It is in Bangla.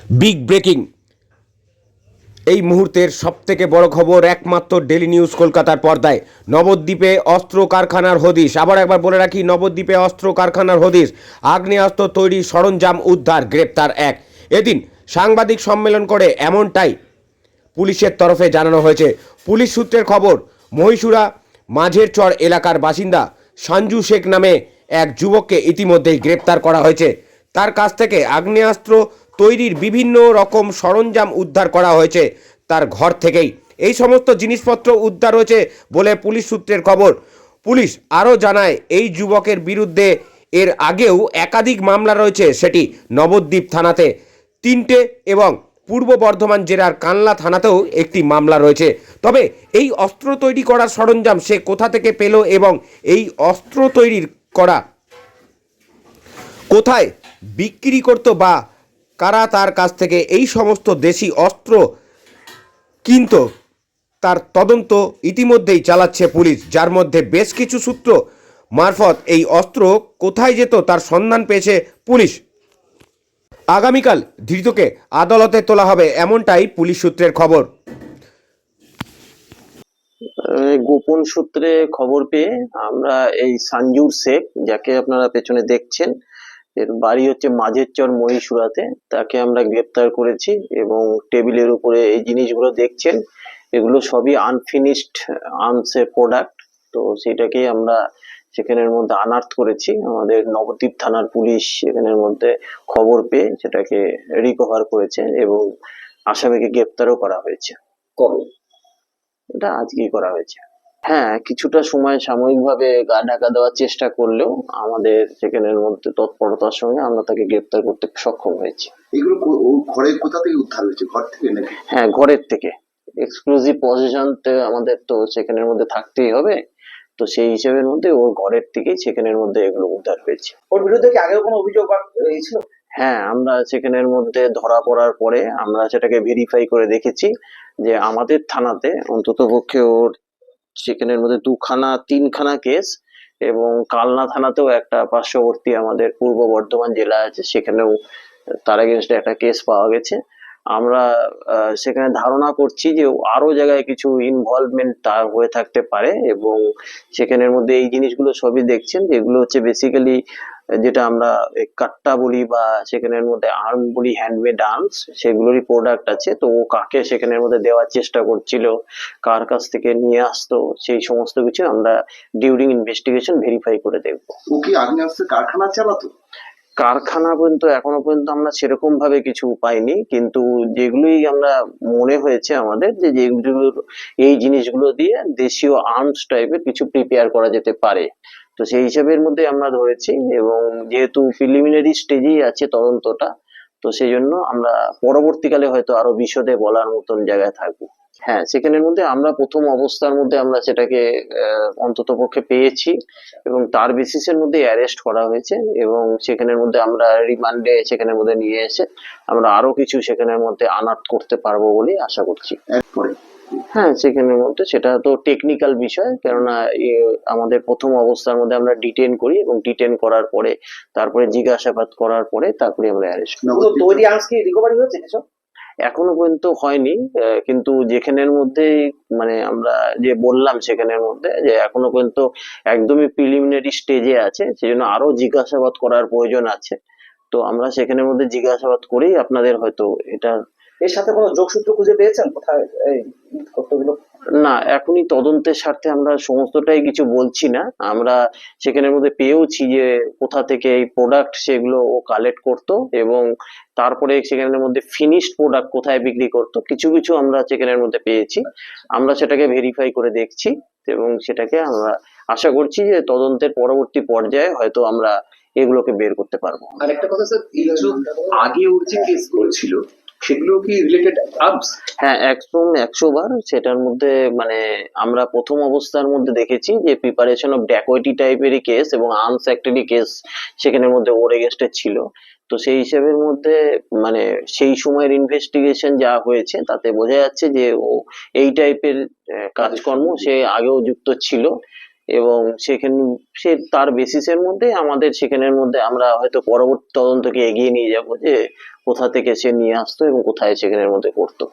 বিগ ব্রেকিং এই মুহূর্তের সবথেকে বড় খবর একমাত্র ডেলি নিউজ কলকাতার পর্দায়। নবদ্বীপে অস্ত্র কারখানার হদিশ। আবার একবার বলে রাখি, নবদ্বীপে অস্ত্র কারখানার হদিশ। আগ্নেয়াস্ত্র তৈরি সরঞ্জাম উদ্ধার, গ্রেপ্তার এক। এদিন সাংবাদিক সম্মেলন করে এমনটাই পুলিশের তরফে জানানো হয়েছে। পুলিশ সূত্রের খবর, মহীশূরা মাঝের চর এলাকার বাসিন্দা সঞ্জু শেখ নামে এক যুবককে ইতিমধ্যেই গ্রেপ্তার করা হয়েছে। তার কাছ থেকে আগ্নেয়াস্ত্র তৈরির বিভিন্ন রকম সরঞ্জাম উদ্ধার করা হয়েছে তার ঘর থেকেই। এই সমস্ত জিনিসপত্র উদ্ধার হয়েছে বলে পুলিশ সূত্রের খবর। পুলিশ আরও জানায়, এই যুবকের বিরুদ্ধে এর আগেও একাধিক মামলা রয়েছে, সেটি নবদ্বীপ থানাতে 3টে এবং পূর্ব বর্ধমান জেলার কানলা থানাতেও একটি মামলা রয়েছে। তবে এই অস্ত্র তৈরি করার সরঞ্জাম সে কোথা থেকে পেল এবং এই অস্ত্র তৈরির করা কোথায় বিক্রি করত বা কারা তার কাছ থেকে এই সমস্ত দেশি অস্ত্র কিনত, তার তদন্ত ইতিমধ্যেই চালাচ্ছে পুলিশ, যার মধ্যে বেশ কিছু সূত্র মারফত এই অস্ত্র কোথায় যেত তার সন্ধান পেয়েছে পুলিশ। আগামীকাল ধৃতকে আদালতে তোলা হবে, এমনটাই পুলিশ সূত্রের খবর। গোপন সূত্রে খবর পেয়ে আমরা এই সঞ্জুর শেখ, যাকে আপনারা পেছনে দেখছেন, এর বাড়ি হচ্ছে মাঝের চর মহীশূরাতে, তাকে আমরা গ্রেপ্তার করেছি। এবং টেবিলের উপরে এই জিনিসগুলো দেখছেন, এগুলো সবই আনফিনিশড আর্মসের প্রোডাক্ট। তো সেটাকে আমরা সেখানের মধ্যে আনার্থ করেছি। আমাদের নবদ্বীপ থানার পুলিশ এখানের মধ্যে খবর পেয়ে সেটাকে রিকভার করেছে এবং আসামিকে গ্রেপ্তারও করা হয়েছে। কবে? এটা আজকেই করা হয়েছে। হ্যাঁ, কিছুটা সময় সাময়িকভাবে গা ঢাকা দেওয়ার চেষ্টা করলেও আমাদের সেখানের মধ্যে তৎপরতার সঙ্গে আমরা তাকে গ্রেপ্তার করতে সক্ষম হয়েছি। এগুলো ওর ঘরের কোথা থেকে উদ্ধার হয়েছে? ঘর থেকে নাকি? হ্যাঁ, ঘরের থেকে। এক্সক্লুসিভ পজিশন আমাদের তো সেখানের মধ্যে থাকতেই হবে, তো সেই হিসেবের মধ্যে ওর ঘরের থেকেই সেখানের মধ্যে এগুলো উদ্ধার হয়েছে। ওর বিরুদ্ধে কি আগেও কোনো অভিযোগ ছিল? হ্যাঁ, আমরা সেখানের মধ্যে ধরা পড়ার পরে আমরা সেটাকে ভেরিফাই করে দেখেছি যে আমাদের থানাতে অন্তত পক্ষে ওর সেখানের মধ্যে 3খানা কেস, এবং কালনা থানাতেও একটা পার্শ্ববর্তী আমাদের পূর্ব বর্ধমান জেলা আছে, সেখানেও তার এগেনস্টে একটা কেস পাওয়া গেছে। আমরা সেখানে ধারণা করছি যে আরো জায়গায় কিছু ইনভলভমেন্ট তার হয়ে থাকতে পারে, এবং সেখানের মধ্যে এই জিনিসগুলো সবই দেখছেন, যেগুলো হচ্ছে বেসিক্যালি যেটা আমরা কাট্টা বলি বা সেখানের মধ্যে আর্ম বলি, হ্যান্ডমেড আর্মস, সেগুলোরই প্রোডাক্ট আছে। তো ও কাকে সেখানের মধ্যে দেওয়ার চেষ্টা করছিল, কার কাছ থেকে নিয়ে আসতো, সেই সমস্ত কিছু আমরা ডিউরিং ইনভেস্টিগেশন ভেরিফাই করে দেখবো। ও কি আগ্নেয়াস্ত্রের কারখানা চালাতো? কারখানা পর্যন্ত এখনো পর্যন্ত আমরা সেরকম ভাবে কিছু পাইনি, কিন্তু যেগুলোই আমরা মনে হয়েছে আমাদের যে যেগুলো এই জিনিসগুলো দিয়ে দেশীয় আর্মস টাইপের কিছু প্রিপেয়ার করা যেতে পারে, তো সেই হিসাবের মধ্যে আমরা ধরেছি। এবং যেহেতু প্রিলিমিনারি স্টেজেই আছে তদন্তটা, তো সেই জন্য আমরা পরবর্তীকালে হয়তো আরো বিশদে বলার মতন জায়গায় থাকবো। হ্যাঁ, সেখানের মধ্যে আমরা প্রথম অবস্থার মধ্যে আমরা সেটাকে অন্তত পক্ষে পেয়েছি এবং তার বেসিসের মধ্যে অ্যারেস্ট করা হয়েছে, এবং সেখানের মধ্যে আমরা রিমান্ডে সেখানের মধ্যে নিয়ে এসে আমরা আরো কিছু সেখানের মধ্যে আনার্ট করতে পারবো বলে আশা করছি। এরপরে হ্যাঁ, সেখানের মধ্যে সেটা তো টেকনিক্যাল বিষয়, কেননা আমাদের প্রথম অবস্থার মধ্যে আমরা ডিটেন করি এবং ডিটেন করার পরে তারপরে জিজ্ঞাসাবাদ করার পরে তারপরে আমরা অ্যারেস্ট করি। তৈরি আর্মস কি রিকভারি হয়েছে কিছু? এখনো পর্যন্ত হয়নি, কিন্তু যেখানের মধ্যে মানে আমরা যে বললাম সেখানের মধ্যে যে এখনো পর্যন্ত একদমই প্রিলিমিনারি স্টেজে আছে, সেজন্য আরো জিজ্ঞাসাবাদ করার প্রয়োজন আছে। তো আমরা সেখানের মধ্যে জিজ্ঞাসাবাদ করেই আপনাদের হয়তো এটা। এর সাথে কোনো যোগসূত্র খুঁজে পেয়েছেন কোথায় এই তথ্যগুলো? না, এখনই তদন্তের স্বার্থে আমরা সমস্তটাই কিছু বলছি না। আমরা সেখানের মধ্যে পেয়েওছি যে কোথা থেকে এই প্রোডাক্ট সেগুলো ও কালেক্ট করতো, এবং তারপরে সেখানের মধ্যে ফিনিশড প্রোডাক্ট কোথায় বিক্রি করতো, কিছু কিছু আমরা সেখানের মধ্যে পেয়েছি। আমরা সেটাকে ভেরিফাই করে দেখছি এবং সেটাকে আমরা আশা করছি যে তদন্তের পরবর্তী পর্যায়ে হয়তো আমরা এগুলোকে বের করতে পারবো। আরেকটা কথা স্যার, এই যে আগে ওর যে কেসগুলো ছিল সেগুলো কি রিলেটেড আর্মস? হ্যাঁ, একদম 100 বার সেটার মধ্যে মানে আমরা প্রথম অবস্থার মধ্যে দেখেছি যে প্রিপারেশন অফ ড্যাকোইটি টাইপেরই কেস এবং আর্মস অ্যাক্টেরই কেস সেখানের মধ্যে ওর এগেনস্টে ছিল। তো সেই হিসেবের মধ্যে মানে সেই সময়ের ইনভেস্টিগেশন যা হয়েছে তাতে বোঝা যাচ্ছে যে ও এই টাইপের কাজকর্ম সে আগেও যুক্ত ছিল, এবং সে তার বেসিসের মধ্যে আমাদের সেখানের মধ্যে আমরা হয়তো পরবর্তী তদন্তকে এগিয়ে নিয়ে যাব যে কোথা থেকে সে নিয়ে আসতো এবং কোথায় সেখানের মধ্যে করতো।